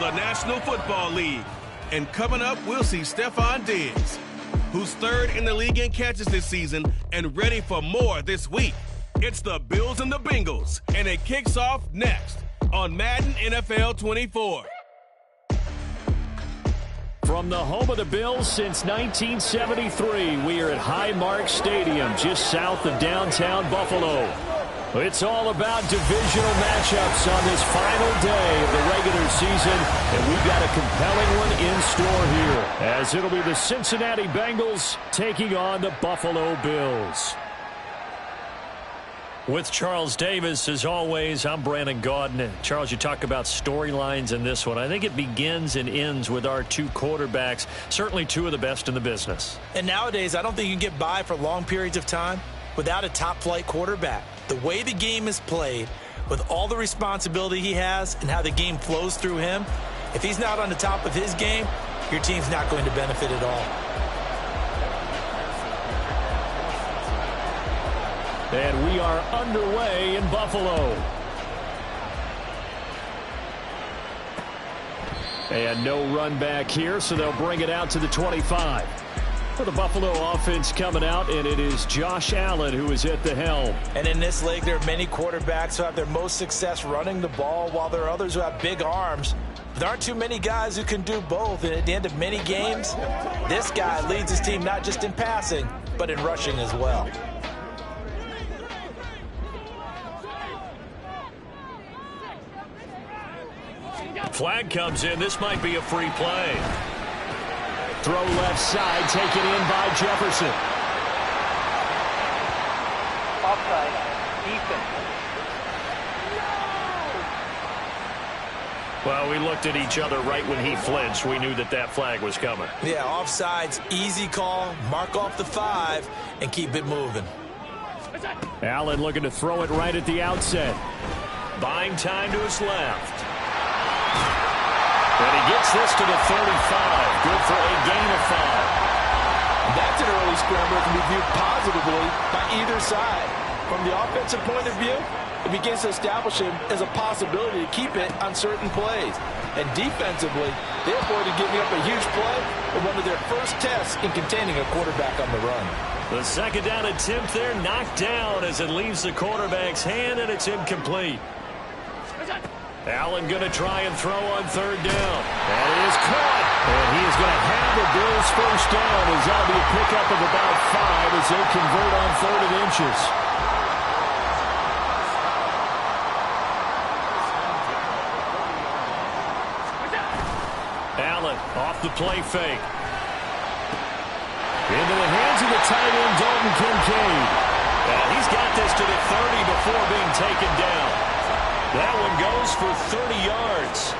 the National Football League. And coming up, we'll see Stephon Diggs, who's third in the league in catches this season and ready for more this week. It's the Bills and the Bengals, and it kicks off next on Madden NFL 24. From the home of the Bills since 1973, we are at Highmark Stadium, just south of downtown Buffalo. It's all about divisional matchups on this final day of the regular season, and we've got a compelling one in store here, as it'll be the Cincinnati Bengals taking on the Buffalo Bills. With Charles Davis, as always, I'm Brandon Gaudin. Charles, you talk about storylines in this one. I think it begins and ends with our two quarterbacks, certainly two of the best in the business. And nowadays, I don't think you can get by for long periods of time without a top-flight quarterback. The way the game is played, with all the responsibility he has and how the game flows through him, if he's not on the top of his game, your team's not going to benefit at all. And we are underway in Buffalo. And no run back here, so they'll bring it out to the 25. For the Buffalo offense coming out, and it is Josh Allen who is at the helm. And in this league, there are many quarterbacks who have their most success running the ball, while there are others who have big arms. There aren't too many guys who can do both, and at the end of many games, this guy leads his team not just in passing, but in rushing as well. Flag comes in. This might be a free play. Throw left side, taken in by Jefferson. Offside, defense. Well, we looked at each other right when he flinched. We knew that that flag was coming. Yeah, offsides, easy call. Mark off the 5 and keep it moving. Allen looking to throw it right at the outset. Buying time to his left. And he gets this to the 35. Good for a gain of 5. That's an early scramble that can be viewed positively by either side. From the offensive point of view, it begins to establish him as a possibility to keep it on certain plays. And defensively, they avoided giving up a huge play in one of their first tests in containing a quarterback on the run. The second down attempt there knocked down as it leaves the quarterback's hand, and it's incomplete. Allen going to try and throw on third down. And it is caught. And he is going to have the Bills first down, as that'll be a pickup of about 5 as they convert on 3rd and inches. Allen off the play fake. Into the hands of the tight end, Dalton Kincaid. And he's got this to the 30 before being taken down. That one goes for 30 yards.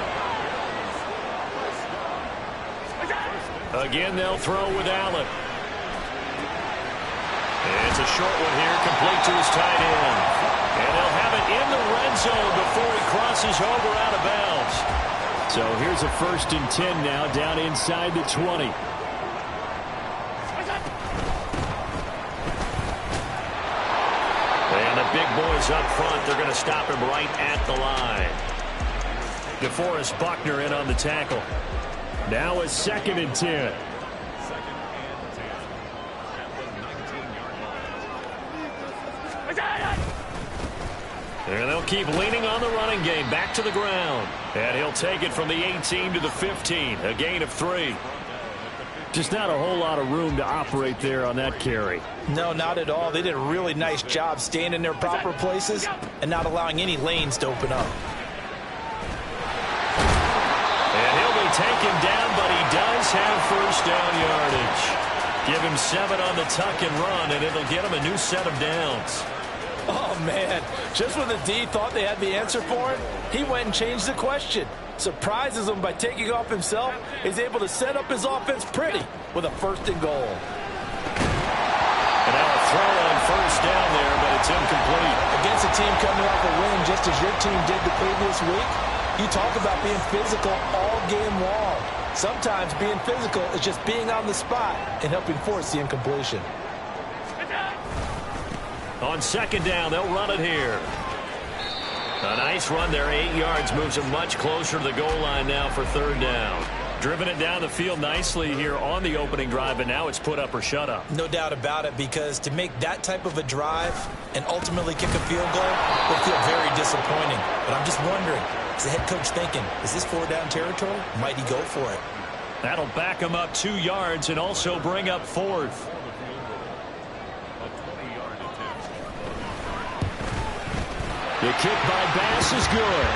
Again, they'll throw with Allen. It's a short one here, complete to his tight end. And they'll have it in the red zone before he crosses over out of bounds. So here's a 1st and 10 now, down inside the 20. And the big boys up front, they're going to stop him right at the line. DeForest Buckner in on the tackle. Now a 2nd and 10. And they'll keep leaning on the running game. Back to the ground. And he'll take it from the 18 to the 15. A gain of 3. Just not a whole lot of room to operate there on that carry. No, not at all. They did a really nice job staying in their proper places and not allowing any lanes to open up. And he'll be taken down, but he does have first down yardage. Give him 7 on the tuck and run, and it'll get him a new set of downs. Oh, man. Just when the D thought they had the answer for it, he went and changed the question. Surprises him by taking off himself. He's able to set up his offense pretty with a 1st and goal. And now a throw on first down there, but it's incomplete. Against a team coming off a win just as your team did the previous week, you talk about being physical all game long. Sometimes being physical is just being on the spot and helping force the incompletion. On 2nd down, they'll run it here. A nice run there, 8 yards, moves him much closer to the goal line now for third down. Driven it down the field nicely here on the opening drive, and now it's put up or shut up. No doubt about it, because to make that type of a drive and ultimately kick a field goal will feel very disappointing. But I'm just wondering, is the head coach thinking, is this 4-down territory? Might he go for it? That'll back him up 2 yards and also bring up fourth. The kick by Bass is good.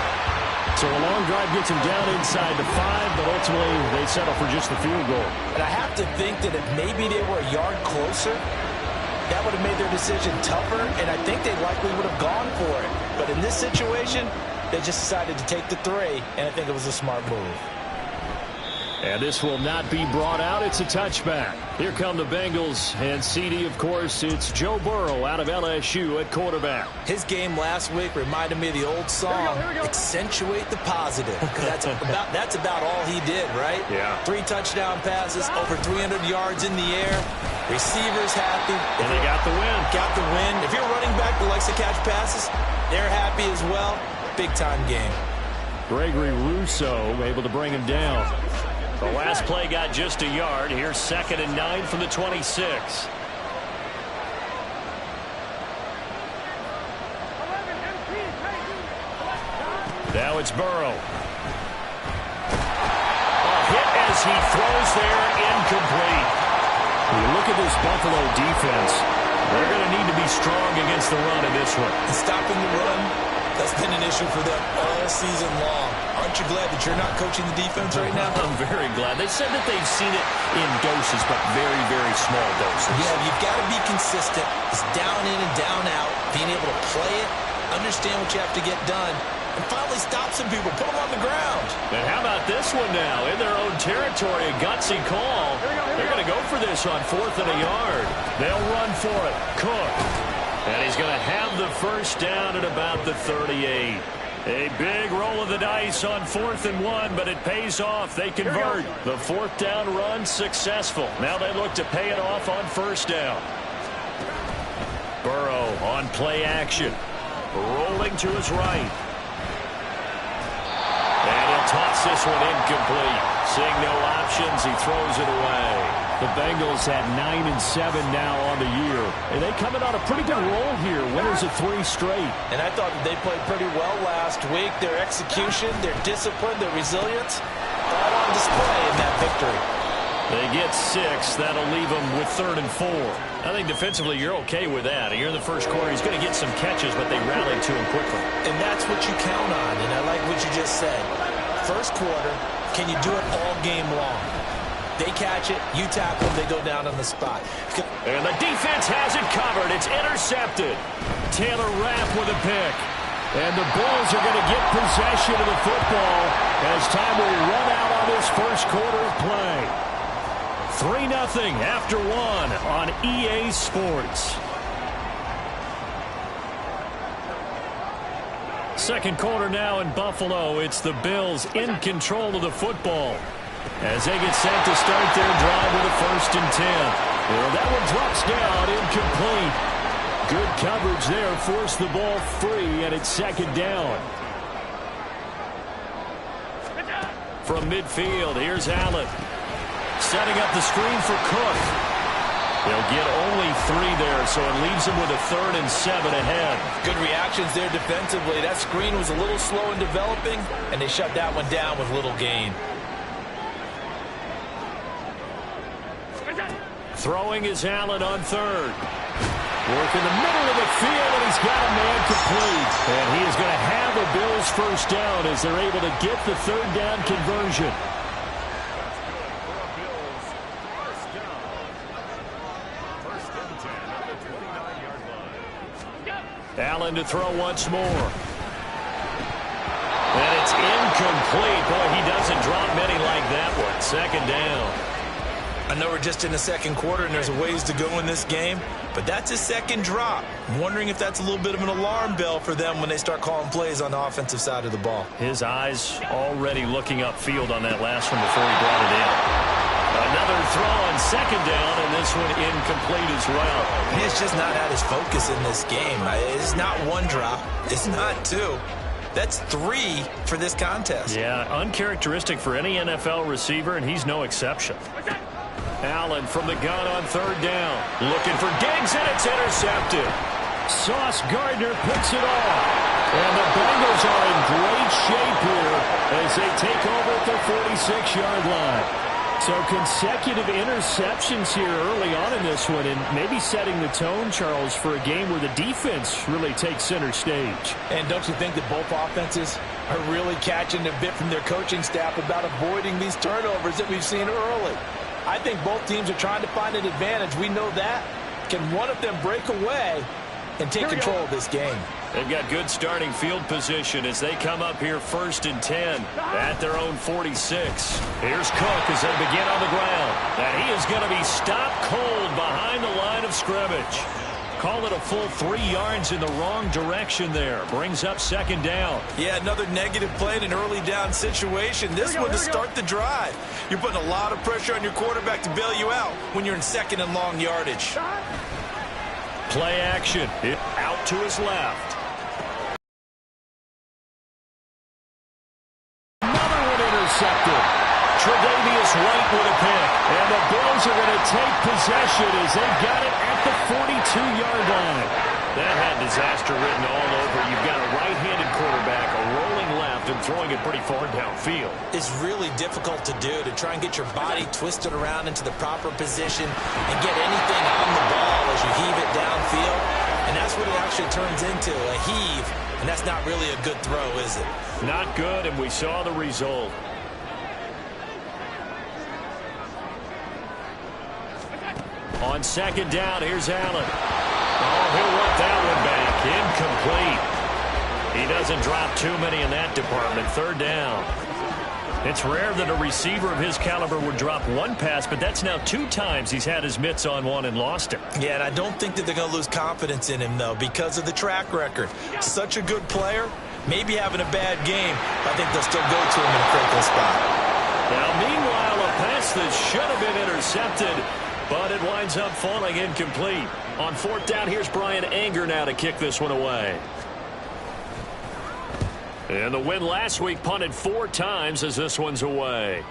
So a long drive gets him down inside the 5, but ultimately they settle for just the field goal. And I have to think that if maybe they were a yard closer, that would have made their decision tougher, and I think they likely would have gone for it. But in this situation, they just decided to take the 3, and I think it was a smart move. And this will not be brought out. It's a touchback. Here come the Bengals. And CD, of course, it's Joe Burrow out of LSU at quarterback. His game last week reminded me of the old song, Accentuate the Positive. Because that's about all he did, right? Yeah. 3 touchdown passes, over 300 yards in the air. Receivers happy. And they got the win. Got the win. If you're a running back that likes to catch passes, they're happy as well. Big-time game. Gregory Rousseau able to bring him down. The last play got just a yard. Here's 2nd and 9 from the 26. Now it's Burrow. A hit as he throws there, incomplete. When you look at this Buffalo defense, they're going to need to be strong against the run in this one. And stopping the run, that's been an issue for them all season long. Aren't you glad that you're not coaching the defense right now? I'm very glad. They said that they've seen it in doses, but very, very small doses. Yeah, you've got to be consistent. It's down in and down out. Being able to play it, understand what you have to get done, and finally stop some people, put them on the ground. And how about this one now? In their own territory, a gutsy call. They're going to go for this on 4th and a yard. They'll run for it. Cook. And he's going to have the first down at about the 38. A big roll of the dice on 4th and 1, but it pays off. They convert. The 4th down run successful. Now they look to pay it off on 1st down. Burrow on play action. Rolling to his right. And he'll toss this one incomplete. Seeing no options, he throws it away. The Bengals at 9-7 now on the year. And they coming on a pretty good roll here. Winners of 3 straight. And I thought that they played pretty well last week. Their execution, their discipline, their resilience, all on display in that victory. They get 6. That'll leave them with 3rd and 4. I think defensively you're okay with that. Here in the first quarter, he's going to get some catches, but they rallied to him quickly. And that's what you count on, and I like what you just said. First quarter, can you do it all game long? They catch it, you tackle them, they go down on the spot. And the defense has it covered. It's intercepted. Taylor Rapp with a pick. And the Bills are going to get possession of the football as time will run out on this first quarter of play. 3-0 after 1 on EA Sports. Second quarter now in Buffalo. It's the Bills in control of the football as they get set to start their drive with a 1st and 10. Well, that one drops down, incomplete. Good coverage there, forced the ball free, and it's 2nd down. From midfield, here's Allen. Setting up the screen for Cook. They'll get only 3 there, so it leaves them with a 3rd and 7 ahead. Good reactions there defensively. That screen was a little slow in developing, and they shut that one down with little gain. Throwing is Allen on 3rd. Work in the middle of the field, and he's got a man complete. And he is going to have a Bills first down as they're able to get the 3rd down conversion. Allen to throw once more. And it's incomplete. Boy, he doesn't drop many like that one. 2nd down. I know we're just in the second quarter and there's a ways to go in this game, but that's his 2nd drop. I'm wondering if that's a little bit of an alarm bell for them when they start calling plays on the offensive side of the ball. His eyes already looking upfield on that last one before he brought it in. Another throw on 2nd down, and this one incomplete as well. He's just not had his focus in this game. It's not 1 drop. It's not 2. That's 3 for this contest. Yeah, uncharacteristic for any NFL receiver, and he's no exception. Allen from the gun on 3rd down. Looking for Diggs, and it's intercepted. Sauce Gardner picks it off. And the Bengals are in great shape here as they take over at their 46-yard line. So consecutive interceptions here early on in this one, and maybe setting the tone, Charles, for a game where the defense really takes center stage. And don't you think that both offenses are really catching a bit from their coaching staff about avoiding these turnovers that we've seen early? I think both teams are trying to find an advantage. We know that. Can one of them break away and take control of this game? They've got good starting field position as they come up here 1st and 10 at their own 46. Here's Cook as they begin on the ground. And he is going to be stopped cold behind the line of scrimmage. Call it a full 3 yards in the wrong direction there. Brings up 2nd down. Yeah, another negative play in an early down situation. This one to start the drive. You're putting a lot of pressure on your quarterback to bail you out when you're in 2nd and long yardage. Play action. Out to his left. Another one intercepted. Tre'Davious White with a pick. And the Bills are going to take possession as they've got it at the 42-yard line. That had disaster written all over. You've got a right-handed quarterback, a rolling left, and throwing it pretty far downfield. It's really difficult to do, to try and get your body twisted around into the proper position and get anything on the ball as you heave it downfield. And that's what it actually turns into, a heave. And that's not really a good throw, is it? Not good, and we saw the result. On 2nd down, here's Allen. Oh, he'll want that one back. Incomplete. He doesn't drop too many in that department. 3rd down. It's rare that a receiver of his caliber would drop one pass, but that's now 2 times he's had his mitts on one and lost it. Yeah, and I don't think that they're going to lose confidence in him, though, because of the track record. Such a good player, maybe having a bad game. I think they'll still go to him in a critical spot. Now, meanwhile, a pass that should have been intercepted, but it winds up falling incomplete. On 4th down, here's Brian Anger now to kick this one away. And the win last week punted 4 times as this one's away.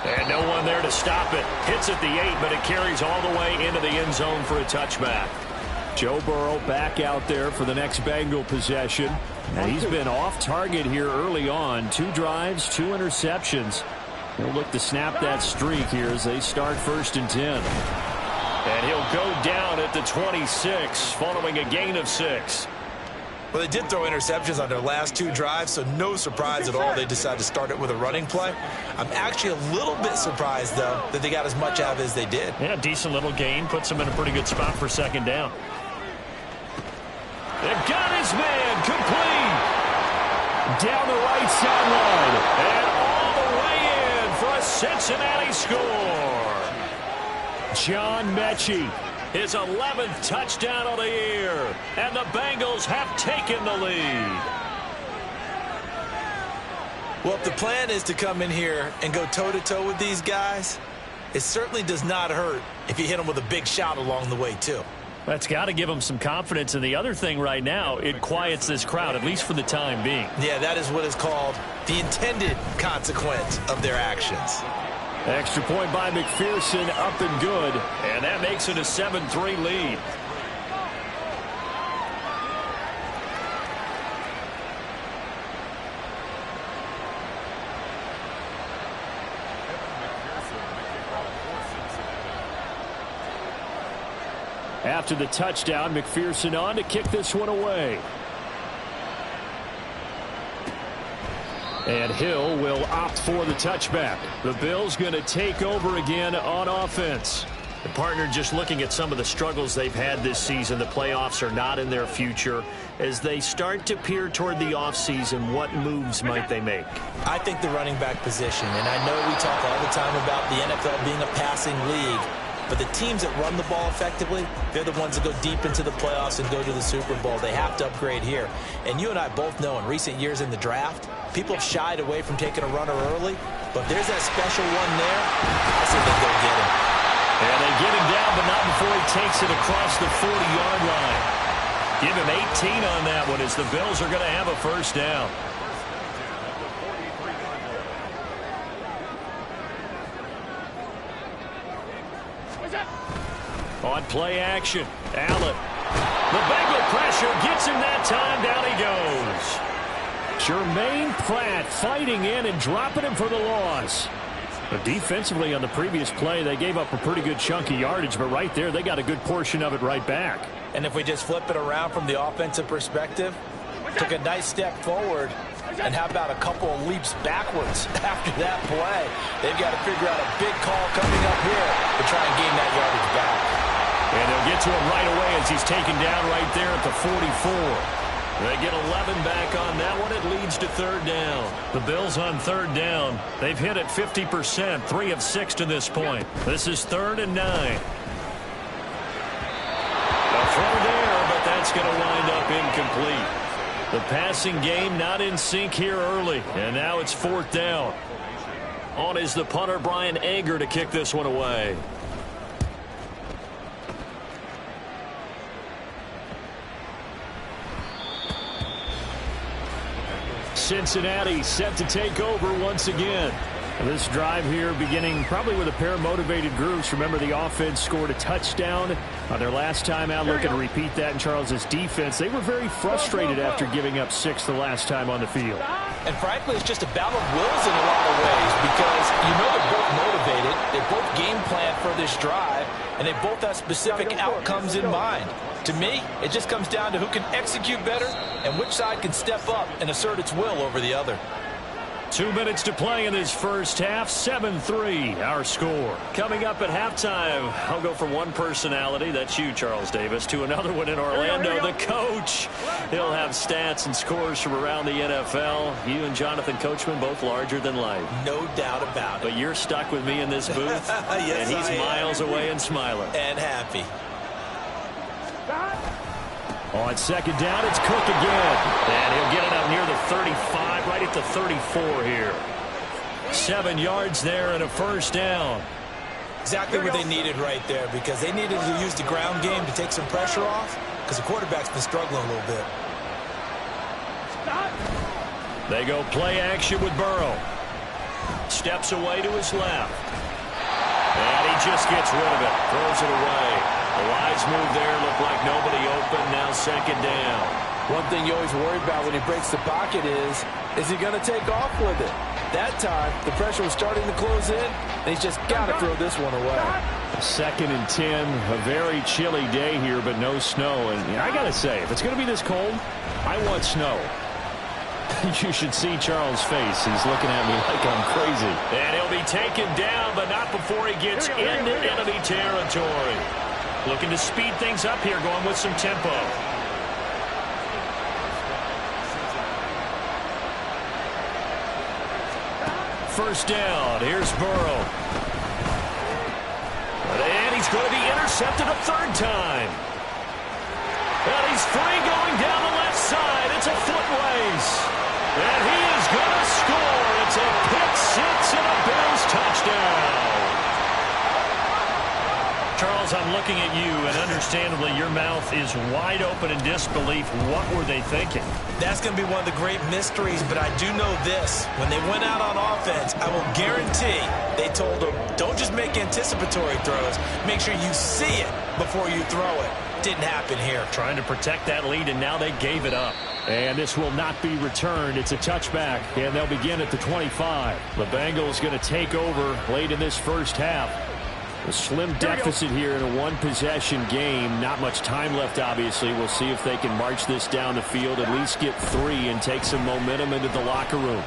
And no one there to stop it. Hits at the 8, but it carries all the way into the end zone for a touchback. Joe Burrow back out there for the next Bengal possession. And he's been off target here early on. 2 drives, 2 interceptions. He'll look to snap that streak here as they start 1st and 10. And he'll go down at the 26 following a gain of 6. Well, they did throw interceptions on their last 2 drives, so no surprise at all they decided to start it with a running play. I'm actually a little bit surprised, though, that they got as much out of it as they did. Yeah, decent little gain. Puts them in a pretty good spot for 2nd down. They've got his man complete. Down the right sideline. And all the way in for a Cincinnati score. John Mechie. His 11th touchdown of the year. And the Bengals have taken the lead. Well, if the plan is to come in here and go toe-to-toe with these guys, it certainly does not hurt if you hit them with a big shot along the way, too. That's got to give them some confidence. And the other thing right now, it quiets this crowd, at least for the time being. Yeah, that is what is called the intended consequence of their actions. Extra point by McPherson, up and good. And that makes it a 7-3 lead. After the touchdown, McPherson on to kick this one away. And Hill will opt for the touchback. The Bills going to take over again on offense. The partner just looking at some of the struggles they've had this season. The playoffs are not in their future. As they start to peer toward the offseason, what moves might they make? I think the running back position, and I know we talk all the time about the NFL being a passing league, but the teams that run the ball effectively, they're the ones that go deep into the playoffs and go to the Super Bowl. They have to upgrade here. And you and I both know in recent years in the draft, people have shied away from taking a runner early, but there's that special one there. I say they go get him. And they get him down, but not before he takes it across the 40-yard line. Give him 18 on that one as the Bills are going to have a first down. On play action, Allen. The Bengal pressure gets him that time. Down he goes. Jermaine Pratt fighting in and dropping him for the loss. But defensively on the previous play, they gave up a pretty good chunk of yardage, but right there, they got a good portion of it right back. And if we just flip it around from the offensive perspective, took a nice step forward, and how about a couple of leaps backwards after that play? They've got to figure out a big call coming up here to try and gain that yardage back. And they'll get to him right away as he's taken down right there at the 44. They get 11 back on that one. It leads to third down. The Bills on third down. They've hit it 50%, 3 of 6 to this point. This is 3rd and 9. A throw there, but that's going to wind up incomplete. The passing game not in sync here early, and now it's 4th down. On is the punter, Brian Anger, to kick this one away. Cincinnati set to take over once again. This drive here beginning probably with a pair of motivated groups. Remember, the offense scored a touchdown on their last time out. Looking to repeat that in Charles's defense. They were very frustrated after giving up 6 the last time on the field. And frankly, it's just a battle of wills in a lot of ways because you know they're both motivated. They both game plan for this drive, and they both have specific outcomes in mind. To me, it just comes down to who can execute better and which side can step up and assert its will over the other. 2 minutes to play in this first half. 7-3 our score. Coming up at halftime, I'll go from one personality, that's you, Charles Davis, to another one in Orlando, the coach. He'll have stats and scores from around the NFL. You and Jonathan Coachman both larger than life. No doubt about it. But you're stuck with me in this booth, yes, and he's miles away and smiling. And happy. On second down, it's Cook again. And he'll get it up near the 35, right at the 34 here. 7 yards there and a first down. Exactly what they needed right there because they needed to use the ground game to take some pressure off because the quarterback's been struggling a little bit. They go play action with Burrow. Steps away to his left. And he just gets rid of it. Throws it away. The wise move there, looked like nobody open, now second down. One thing you always worry about when he breaks the pocket is he going to take off with it? That time, the pressure was starting to close in, and he's just got to throw this one away. 2nd and 10, a very chilly day here, but no snow. And I got to say, if it's going to be this cold, I want snow. You should see Charles' face. He's looking at me like I'm crazy. And he'll be taken down, but not before he gets into enemy territory. Looking to speed things up here, going with some tempo. First down. Here's Burrow. And he's going to be intercepted a 3rd time. And he's free going down the left side. It's a foot race. And he is going to score. It's a pick six and a Bills touchdown. Charles, I'm looking at you, and understandably, your mouth is wide open in disbelief. What were they thinking? That's going to be one of the great mysteries, but I do know this. When they went out on offense, I will guarantee they told them, don't just make anticipatory throws. Make sure you see it before you throw it. Didn't happen here. Trying to protect that lead, and now they gave it up. And this will not be returned. It's a touchback, and they'll begin at the 25. The Bengals going to take over late in this first half. A slim deficit here in a one-possession game. Not much time left, obviously. We'll see if they can march this down the field, at least get 3, and take some momentum into the locker room.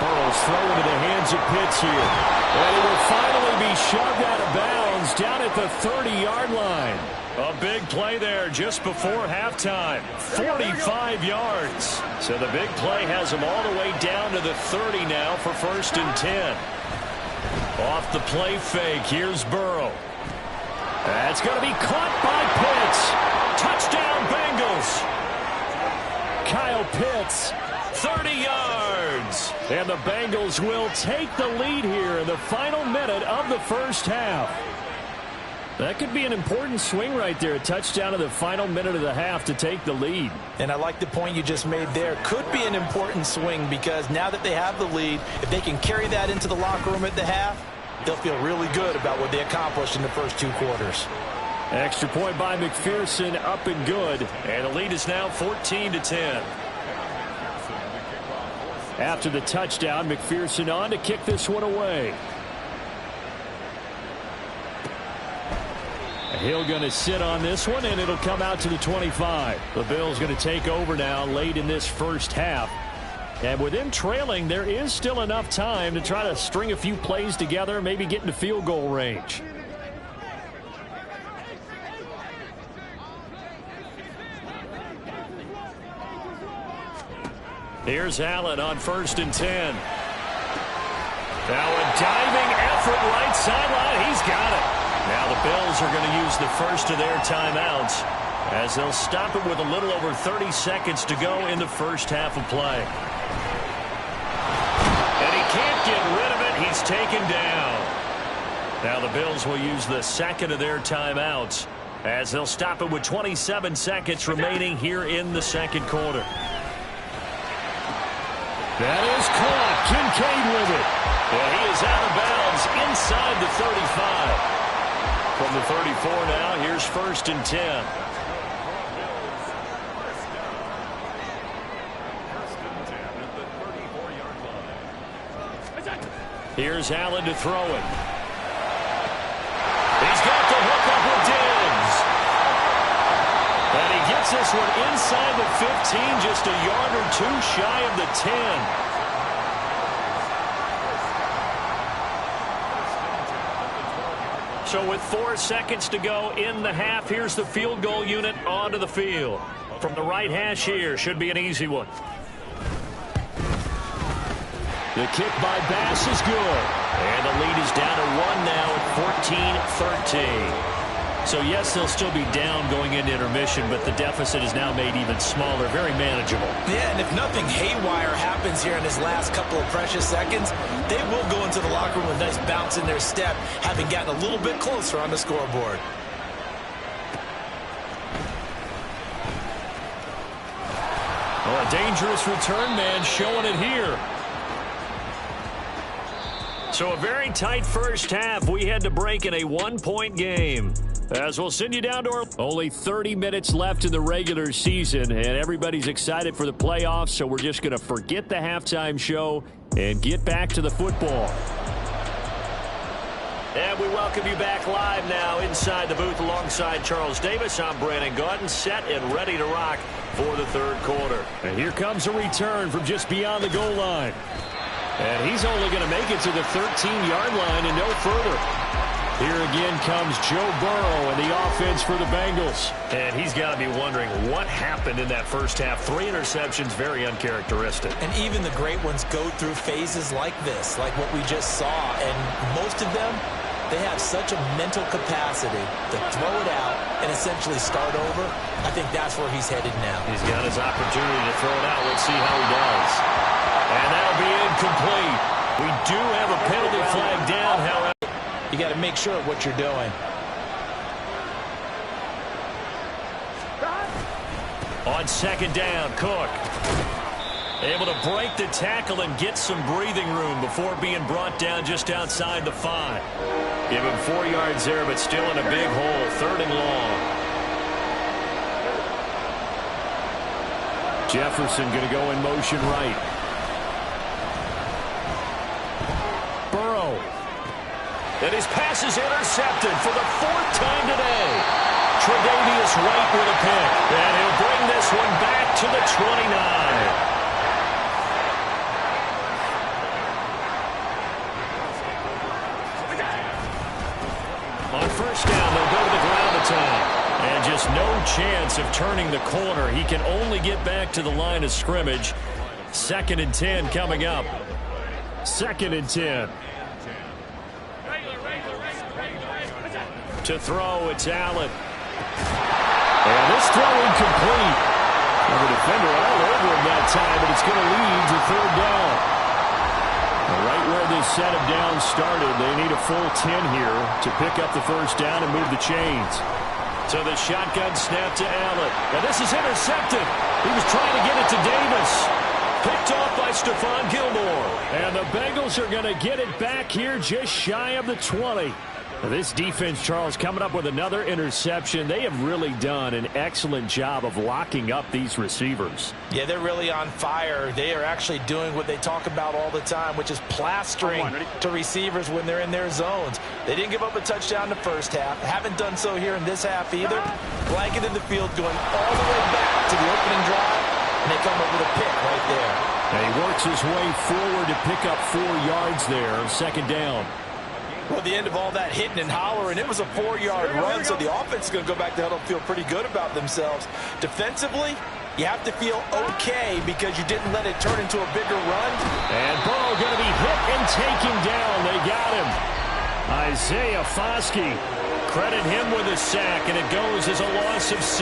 Burrow's throw into the hands of Pitts here. And it will finally be shoved out of bounds down at the 30-yard line. A big play there just before halftime. 45 yards. So the big play has them all the way down to the 30 now for 1st and 10. Off the play fake, here's Burrow. That's going to be caught by Pitts. Touchdown, Bengals. Kyle Pitts, 30 yards. And the Bengals will take the lead here in the final minute of the first half. That could be an important swing right there. A touchdown in the final minute of the half to take the lead. And I like the point you just made there. Could be an important swing because now that they have the lead, if they can carry that into the locker room at the half, they'll feel really good about what they accomplished in the first 2 quarters. Extra point by McPherson, up and good. And the lead is now 14-10. After the touchdown, McPherson on to kick this one away. Hill going to sit on this one, and it'll come out to the 25. The Bills going to take over now late in this first half. And with them trailing, there is still enough time to try to string a few plays together, maybe get into field goal range. Here's Allen on 1st and 10. Now a diving effort right sideline. He's got it. Now the Bills are going to use the first of their timeouts as they'll stop it with a little over 30 seconds to go in the first half of play. And he can't get rid of it. He's taken down. Now the Bills will use the second of their timeouts as they'll stop it with 27 seconds remaining here in the second quarter. That is caught. Kincaid with it. And he is out of bounds inside the 35. From the 34 now, here's 1st and 10. Here's Allen to throw it. He's got the hook up with Diggs. And he gets this one inside the 15, just a yard or 2 shy of the 10. So with 4 seconds to go in the half, here's the field goal unit onto the field. From the right hash here, should be an easy one. The kick by Bass is good. And the lead is down to 1 now at 14-13. So yes, they'll still be down going into intermission, but the deficit is now made even smaller, very manageable. Yeah, and if nothing haywire happens here in his last couple of precious seconds, they will go into the locker room with a nice bounce in their step, having gotten a little bit closer on the scoreboard. Well, a dangerous return man showing it here. So a very tight first half. We had to break in a 1-point game. As we'll send you down to our only 30 minutes left in the regular season, and everybody's excited for the playoffs, so we're just going to forget the halftime show and get back to the football. And we welcome you back live now inside the booth alongside Charles Davis. I'm Brandon Gaudin, set and ready to rock for the third quarter. And here comes a return from just beyond the goal line. And he's only going to make it to the 13-yard line and no further. Here again comes Joe Burrow and the offense for the Bengals. And he's got to be wondering what happened in that first half. 3 interceptions, very uncharacteristic. And even the great ones go through phases like this, like what we just saw. And most of them, they have such a mental capacity to throw it out and essentially start over. I think that's where he's headed now. He's got his opportunity to throw it out. Let's see how he does. And that'll be incomplete. We do have a penalty flag down, however. You got to make sure of what you're doing. On 2nd down, Cook. Able to break the tackle and get some breathing room before being brought down just outside the 5. Give him 4 yards there, but still in a big hole. 3rd and long. Jefferson going to go in motion right. Burrow. And his pass is intercepted for the 4th time today. Tre'Davious White with a pick. And he'll bring this one back to the 29. On 1st down, they'll go to the ground attack. And just no chance of turning the corner. He can only get back to the line of scrimmage. 2nd and 10 coming up. 2nd and 10. To throw, it's Allen. And this throw incomplete. And the defender all over him that time, but it's going to lead to 3rd down. Right where this set of downs started. They need a full 10 here to pick up the first down and move the chains. So the shotgun snap to Allen. And this is intercepted. He was trying to get it to Davis. Picked off by Stephon Gilmore. And the Bengals are going to get it back here just shy of the 20. This defense, Charles, coming up with another interception. They have really done an excellent job of locking up these receivers. Yeah, they're really on fire. They are actually doing what they talk about all the time, which is plastering to receivers when they're in their zones. They didn't give up a touchdown in the first half. Haven't done so here in this half either. Blanketed the field going all the way back to the opening drive, and they come up with a pick right there. And he works his way forward to pick up 4 yards there, second down. Well, the end of all that hitting and hollering, it was a 4-yard run, so the offense is going to go back to huddle and feel pretty good about themselves. Defensively, you have to feel okay because you didn't let it turn into a bigger run. And Burrow going to be hit and taken down. They got him. Isaiah Foskey, credit him with a sack, and it goes as a loss of 6.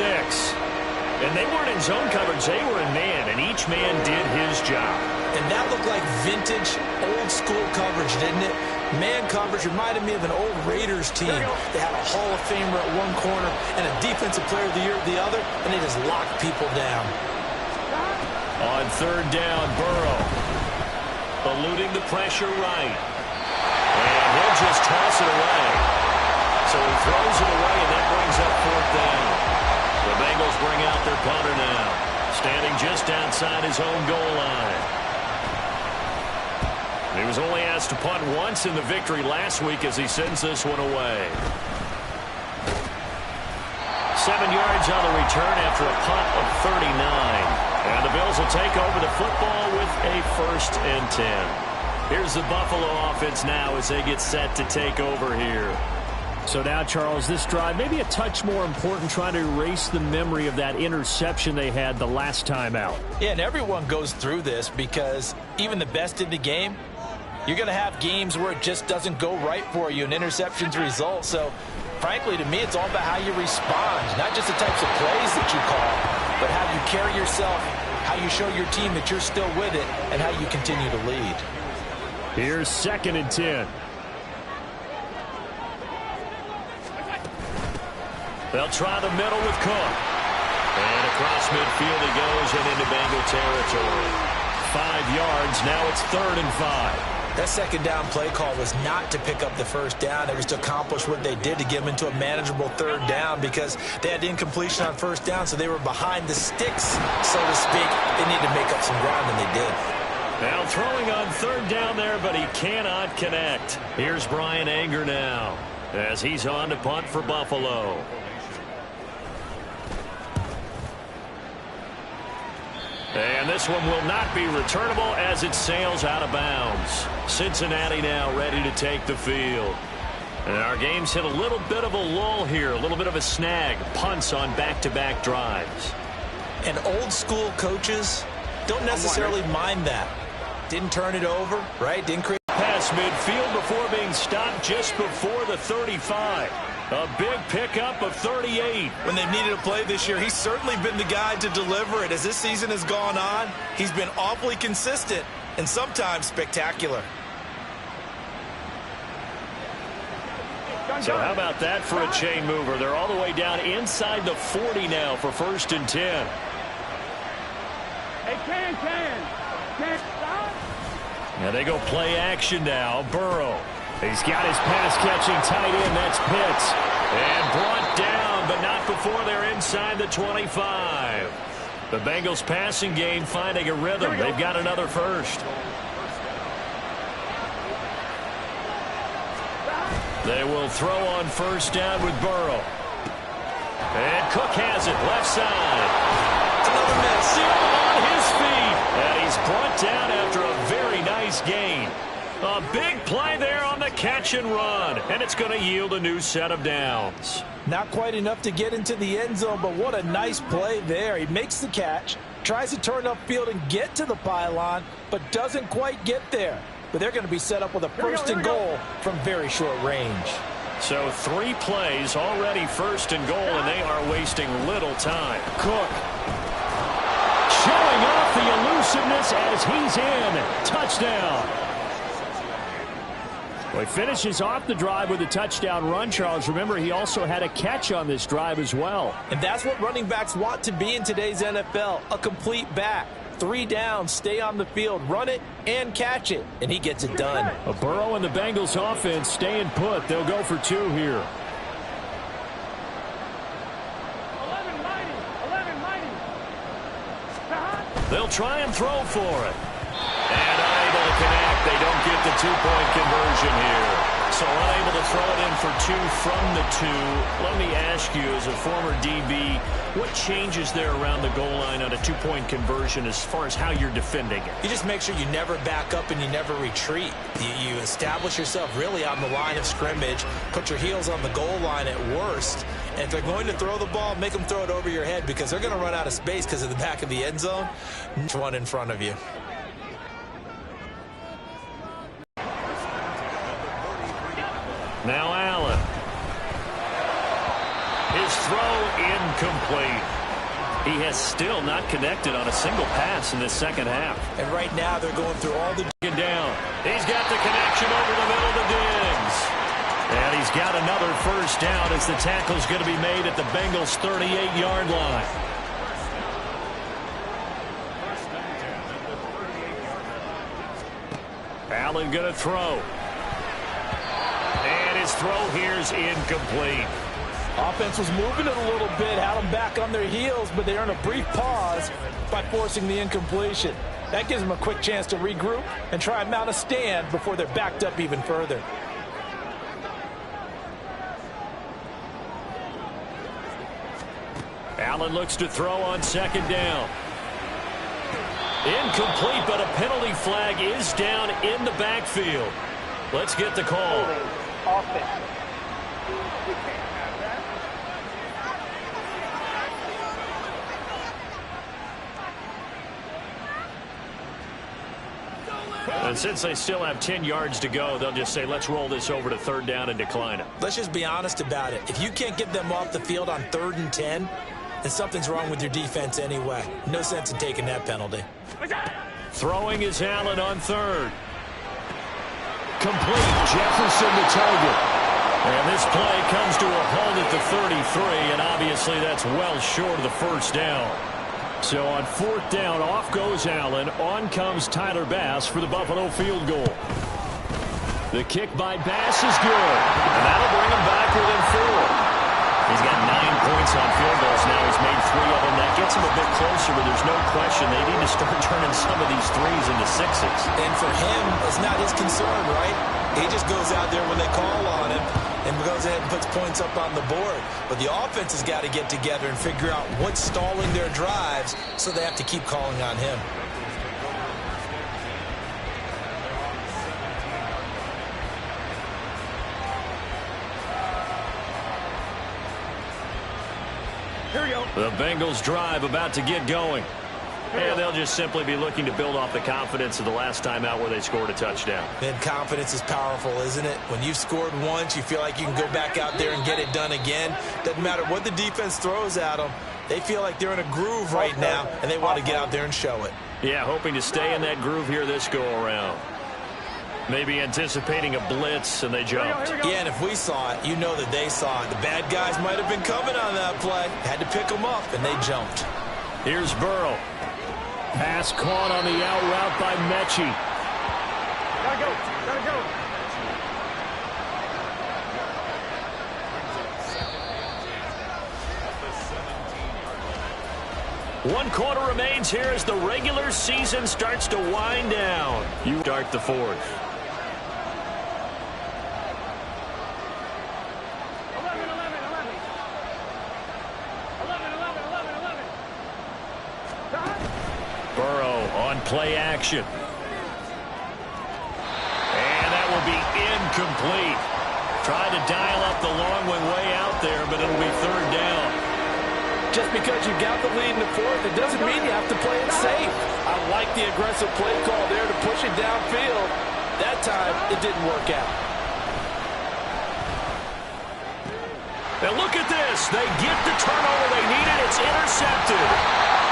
And they weren't in zone coverage. They were in man, and each man did his job. And that looked like vintage, old-school coverage, didn't it? Man coverage reminded me of an old Raiders team. They had a Hall of Famer at one corner and a Defensive Player of the Year at the other, and they just locked people down. On third down, Burrow eluding the pressure right. And he'll just toss it away. So he throws it away, and that brings up fourth down. The Bengals bring out their punter now, standing just outside his own goal line. He was only asked to punt once in the victory last week as he sends this one away. 7 yards on the return after a punt of 39. And the Bills will take over the football with a 1st and 10. Here's the Buffalo offense now as they get set to take over here. So now, Charles, this drive maybe a touch more important, trying to erase the memory of that interception they had the last time out. Yeah, and everyone goes through this because even the best in the game, you're going to have games where it just doesn't go right for you and interceptions result. So, frankly, to me, it's all about how you respond, not just the types of plays that you call, but how you carry yourself, how you show your team that you're still with it, and how you continue to lead. Here's 2nd and 10. They'll try the middle with Cook. And across midfield he goes and into Bengal territory. 5 yards, now it's 3rd and 5. That second down play call was not to pick up the first down. It was to accomplish what they did to get them into a manageable 3rd down because they had incompletion on 1st down, so they were behind the sticks, so to speak. They needed to make up some ground, and they did. Now throwing on 3rd down there, but he cannot connect. Here's Brian Anger now as he's on to punt for Buffalo. And this one will not be returnable as it sails out of bounds. Cincinnati now ready to take the field. And our game's hit a little bit of a lull here, a little bit of a snag. Punts on back-to-back drives. And old-school coaches don't necessarily mind that. Didn't turn it over, right? Didn't create pass midfield before being stopped just before the 35. A big pickup of 38. When they've needed a play this year, he's certainly been the guy to deliver it. As this season has gone on, he's been awfully consistent and sometimes spectacular. So how about that for a chain mover? They're all the way down inside the 40 now for 1st and 10. Hey, Can't stop. Now they go play action now. Burrow. He's got his pass-catching tight end. That's Pitts. And brought down, but not before they're inside the 25. The Bengals passing game finding a rhythm. They've got another first. They will throw on 1st down with Burrow. And Cook has it, left side. Another miss. Still on his feet. And he's brought down after a very nice gain. A big play there on the catch and run. And it's going to yield a new set of downs. Not quite enough to get into the end zone, but what a nice play there. He makes the catch, tries to turn upfield and get to the pylon, but doesn't quite get there. But they're going to be set up with a 1st and goal from very short range. So 3 plays already 1st and goal, and they are wasting little time. Cook showing off the elusiveness as he's in. Touchdown. Well, he finishes off the drive with a touchdown run, Charles. Remember, he also had a catch on this drive as well. And that's what running backs want to be in today's NFL, a complete back. 3 downs, stay on the field, run it, and catch it. And he gets it done. Burrow and the Bengals offense staying put. They'll go for 2 here. 11 mighty. They'll try and throw for it. And unable to connect. They don't get the 2-point conversion here. So unable to throw it in for 2 from the 2. Let me ask you, as a former DB, what changes there around the goal line on a 2-point conversion as far as how you're defending it? You just make sure you never back up and you never retreat. You establish yourself really on the line of scrimmage, put your heels on the goal line at worst, and if they're going to throw the ball, make them throw it over your head because they're going to run out of space because of the back of the end zone. One in front of you. Now Allen. His throw incomplete. He has still not connected on a single pass in this second half. And right now they're going through all the... Down. He's got the connection over the middle to Diggs. And he's got another first down as the tackle's going to be made at the Bengals' 38-yard line. Allen going to throw. And his throw here is incomplete. Offense was moving it a little bit, had them back on their heels, but they earned a brief pause by forcing the incompletion. That gives them a quick chance to regroup and try and mount a stand before they're backed up even further. Allen looks to throw on second down. Incomplete, but a penalty flag is down in the backfield. Let's get the call. Offense. And since they still have 10 yards to go, they'll just say, let's roll this over to third down and decline it. Let's just be honest about it. If you can't get them off the field on 3rd and 10, then something's wrong with your defense anyway. No sense in taking that penalty. Throwing is Allen on third. Complete. Jefferson the target. And this play comes to a halt at the 33, and obviously that's well short of the first down. So on 4th down, off goes Allen. On comes Tyler Bass for the Buffalo field goal. The kick by Bass is good. And that'll bring him back within 4. He's got 9 points on field goals now. He's made 3 of them. That gets him a bit closer, but there's no question they need to start turning some of these 3s into 6s. And for him, it's not his concern, right? He just goes out there when they call on him and goes ahead and puts points up on the board. But the offense has got to get together and figure out what's stalling their drives, so they have to keep calling on him. Here we go. The Bengals drive about to get going. And they'll just simply be looking to build off the confidence of the last time out where they scored a touchdown. And confidence is powerful, isn't it? When you've scored once, you feel like you can go back out there and get it done again. Doesn't matter what the defense throws at them. They feel like they're in a groove right now, and they want to get out there and show it. Yeah, hoping to stay in that groove here this go-around. Maybe anticipating a blitz, and they jumped. Yeah, and if we saw it, you know that they saw it. The bad guys might have been coming on that play. Had to pick them up, and they jumped. Here's Burrow. Pass caught on the out route by Mechie. Gotta go. One quarter remains here as the regular season starts to wind down. You start the 4th. 11. Burrow on play action. And that will be incomplete. Tried to dial up the long one way out there, but it'll be third down. Just because you got the lead in the 4th, it doesn't mean you have to play it safe. I like the aggressive play call there to push it downfield. That time, it didn't work out. Now look at this. They get the turnover they needed. It's intercepted.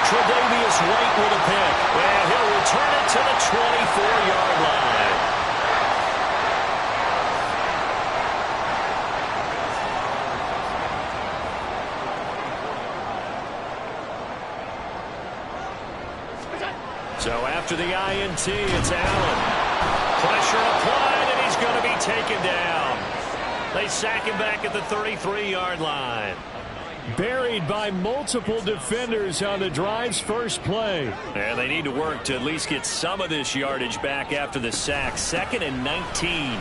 Tre'Davious White with a pick. And he'll return it to the 24-yard line. So after the INT, it's Allen. Pressure applied, and he's going to be taken down. They sack him back at the 33-yard line. Buried by multiple defenders on the drive's first play. And they need to work to at least get some of this yardage back after the sack. 2nd and 19. And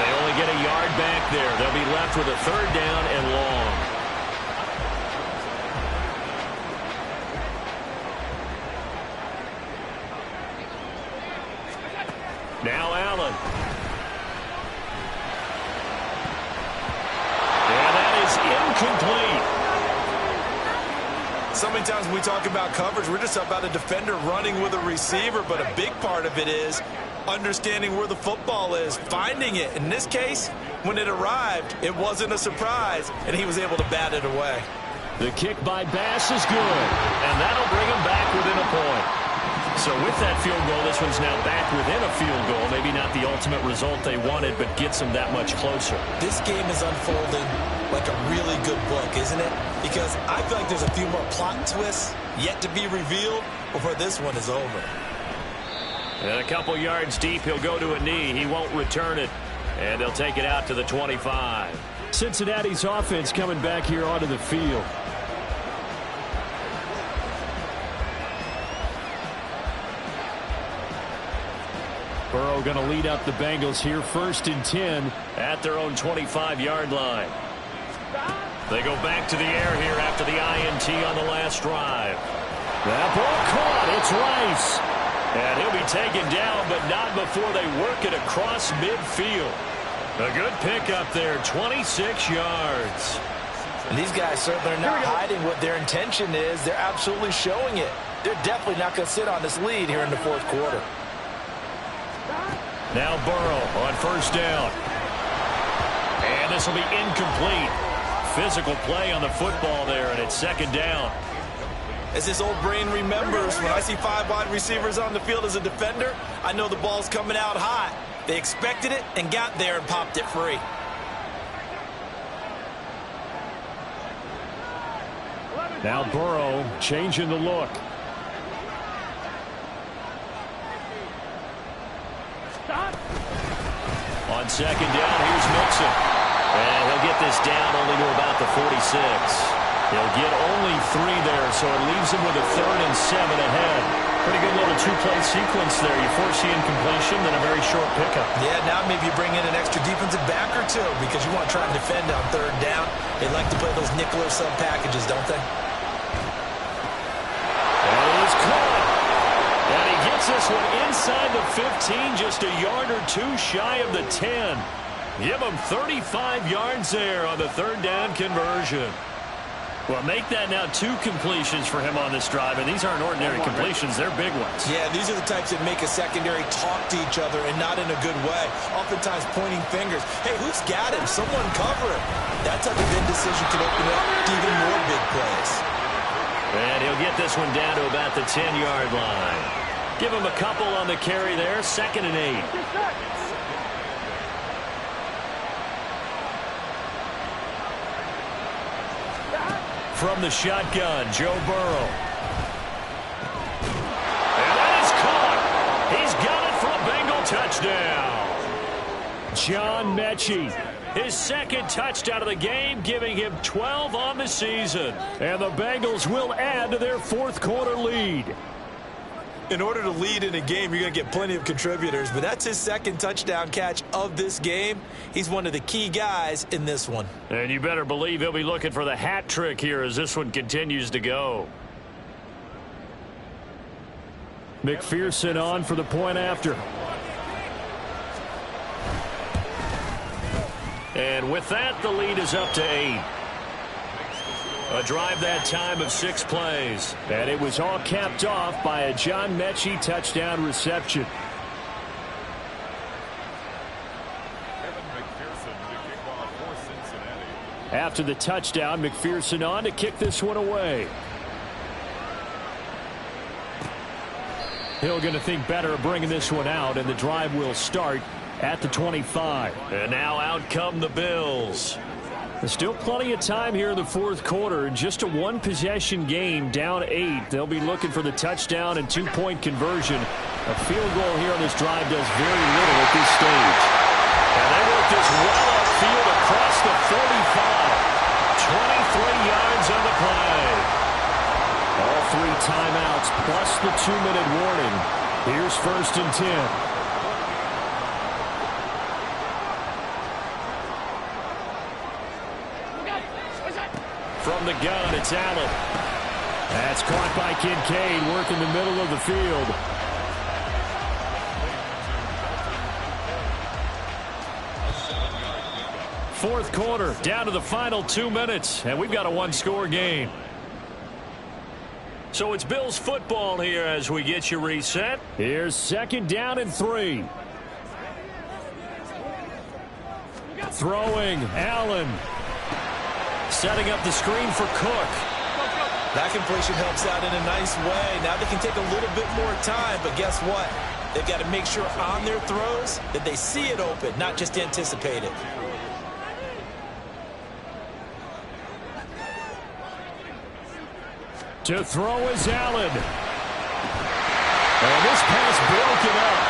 they only get a yard back there. They'll be left with a 3rd down and long. Now Allen. Incomplete. So many times when we talk about coverage, we're just about a defender running with a receiver, but a big part of it is understanding where the football is, finding it. In this case, when it arrived, it wasn't a surprise, and he was able to bat it away. The kick by Bass is good, and that'll bring him back within a point. So with that field goal, this one's now back within a field goal. Maybe not the ultimate result they wanted, but gets them that much closer. This game is unfolding like a really good book, isn't it? Because I feel like there's a few more plot twists yet to be revealed before this one is over. And a couple yards deep, he'll go to a knee. He won't return it, and they'll take it out to the 25. Cincinnati's offense coming back here onto the field. Burrow going to lead up the Bengals here, 1st and 10 at their own 25-yard line. They go back to the air here after the INT on the last drive. That ball caught. It's Rice. And he'll be taken down, but not before they work it across midfield. A good pickup there, 26 yards. And these guys certainly are not hiding what their intention is. They're absolutely showing it. They're definitely not going to sit on this lead here in the 4th quarter. Now Burrow on 1st down. And this will be incomplete. Physical play on the football there, and it's 2nd down. As his old brain remembers, when I see 5 wide receivers on the field as a defender, I know the ball's coming out hot. They expected it and got there and popped it free. Now Burrow changing the look. On 2nd down, here's Mixon. And he'll get this down only to about the 46. He'll get only 3 there, so it leaves him with a 3rd and 7 ahead. Pretty good little 2-play sequence there. You force the incompletion, then a very short pickup. Yeah, now maybe you bring in an extra defensive back or two because you want to try and defend on 3rd down. They like to play those nickel or sub packages, don't they? And it is caught. And he gets this one inside the 15, just a yard or 2 shy of the 10. Give him 35 yards there on the 3rd down conversion. Well, make that now 2 completions for him on this drive, and these aren't ordinary completions. They're big ones. Yeah, these are the types that make a secondary talk to each other and not in a good way. Oftentimes pointing fingers. Hey, who's got him? Someone cover him. That type of indecision can open up to even more big plays. And he'll get this one down to about the 10-yard line. Give him a couple on the carry there, 2nd and 8. From the shotgun, Joe Burrow. And that is caught. He's got it for a Bengal touchdown. John Mechie, his 2nd touchdown of the game, giving him 12 on the season. And the Bengals will add to their 4th quarter lead. In order to lead in a game, you're going to get plenty of contributors, but that's his 2nd touchdown catch of this game. He's one of the key guys in this one. And you better believe he'll be looking for the hat trick here as this one continues to go. McPherson on for the point after. And with that, the lead is up to 8. A drive that time of 6 plays. And it was all capped off by a John Mechie touchdown reception. After the touchdown, McPherson on to kick this one away. Hill going to think better of bringing this one out, and the drive will start at the 25. And now out come the Bills. Still plenty of time here in the fourth quarter. Just a one-possession game, down 8. They'll be looking for the touchdown and two-point conversion. A field goal here on this drive does very little at this stage. And they work this well upfield across the 45. 23 yards on the play. All 3 timeouts plus the 2-minute warning. Here's 1st and 10. From the gun, it's Allen. That's caught by Kincaid, working the middle of the field. Fourth quarter, down to the final 2 minutes, and we've got a one-score game. So it's Bills football here as we get you reset. Here's 2nd down and 3. Throwing, Allen. Setting up the screen for Cook. That completion helps out in a nice way. Now they can take a little bit more time, but guess what? They've got to make sure on their throws that they see it open, not just anticipate it. To throw is Allen. And this pass broken up.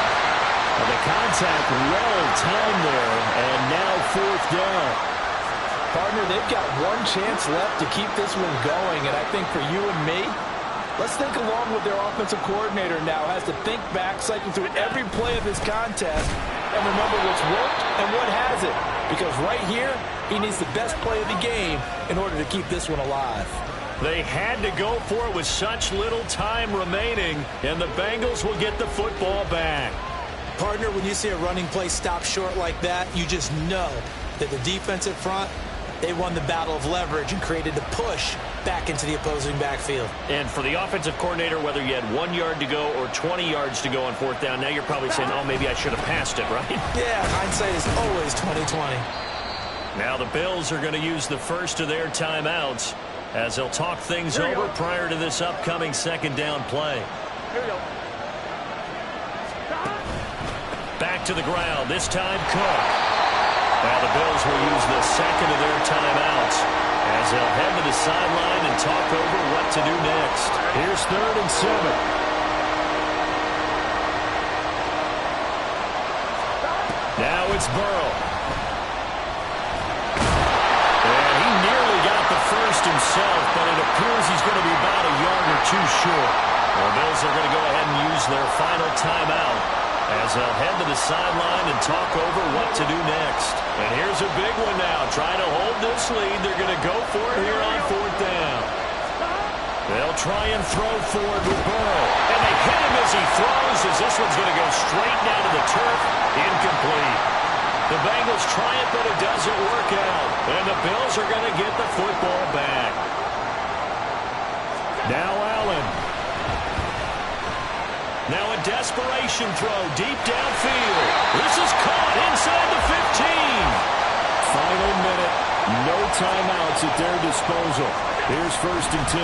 And the contact well timed there, and now 4th down. Partner, they've got one chance left to keep this one going, and I think for you and me, let's think along with their offensive coordinator now, has to think back, cycle through every play of this contest, and remember what's worked and what hasn't. Because right here, he needs the best play of the game in order to keep this one alive. They had to go for it with such little time remaining, and the Bengals will get the football back. Partner, when you see a running play stop short like that, you just know that the defensive front, they won the battle of leverage and created the push back into the opposing backfield. And for the offensive coordinator, whether you had 1 yard to go or 20 yards to go on 4th down, now you're probably saying, oh, maybe I should have passed it, right? Yeah, hindsight is always 20/20. Now the Bills are going to use the first of their timeouts as they'll talk things over prior to this upcoming 2nd down play. Here we go. Back to the ground, this time Cook. Now the Bills will use the 2nd of their timeouts as they'll head to the sideline and talk over what to do next. Here's 3rd and 7. Now it's Burrow. And he nearly got the first himself, but it appears he's going to be about a yard or 2 short. The Bills are going to go ahead and use their final timeout as they'll head to the sideline and talk over what to do next. And here's a big one now. Trying to hold this lead. They're going to go for it here on 4th down. They'll try and throw forward with Burrow. And they hit him as he throws, as this one's going to go straight down to the turf. Incomplete. The Bengals try it, but it doesn't work out. And the Bills are going to get the football back. Now Allen. Now a desperation throw deep downfield. This is caught inside the 15. Final minute. No timeouts at their disposal. Here's 1st and 10.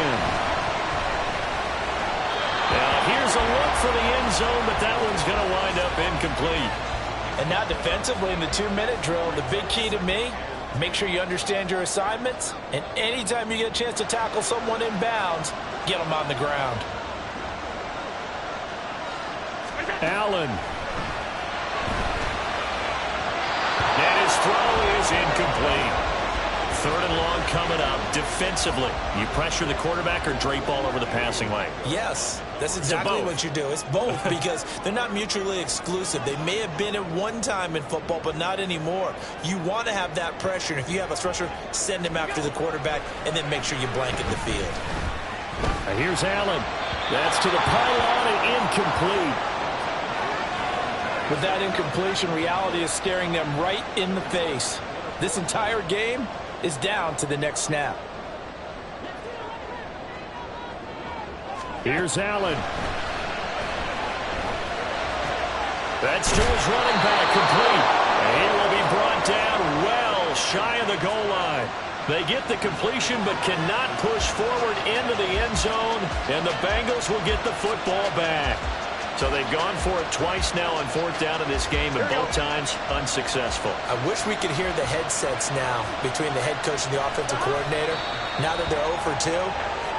Now here's a look for the end zone, but that one's going to wind up incomplete. And now defensively in the 2-minute drill, the big key to me, make sure you understand your assignments. And anytime you get a chance to tackle someone in bounds, get them on the ground. Allen. And his throw is incomplete. 3rd and long coming up. Defensively, you pressure the quarterback or drape all over the passing lane? Yes, that's exactly what you do. It's both because they're not mutually exclusive. They may have been at one time in football, but not anymore. You want to have that pressure. And if you have a rusher, send him after the quarterback and then make sure you blanket the field. And here's Allen. That's to the pylon and incomplete. With that incompletion, reality is staring them right in the face. This entire game is down to the next snap. Here's Allen. That's to his running back, complete. And he will be brought down well shy of the goal line. They get the completion but cannot push forward into the end zone, and the Bengals will get the football back. So they've gone for it twice now on 4th down in this game, and both times unsuccessful. I wish we could hear the headsets now between the head coach and the offensive coordinator. Now that they're 0 for 2,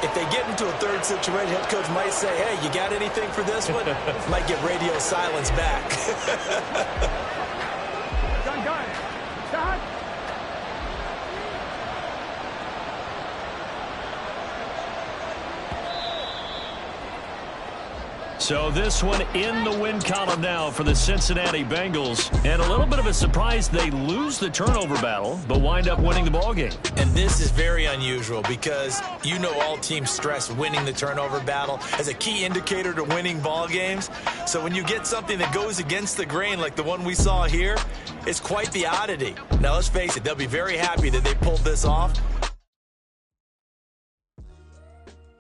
if they get into a third situation, head coach might say, hey, you got anything for this one? Might get radio silence back. Gun. Start. So this one in the win column now for the Cincinnati Bengals. And a little bit of a surprise, they lose the turnover battle, but wind up winning the ballgame. And this is very unusual because you know all teams stress winning the turnover battle as a key indicator to winning ball games. So when you get something that goes against the grain like the one we saw here, it's quite the oddity. Now let's face it, they'll be very happy that they pulled this off.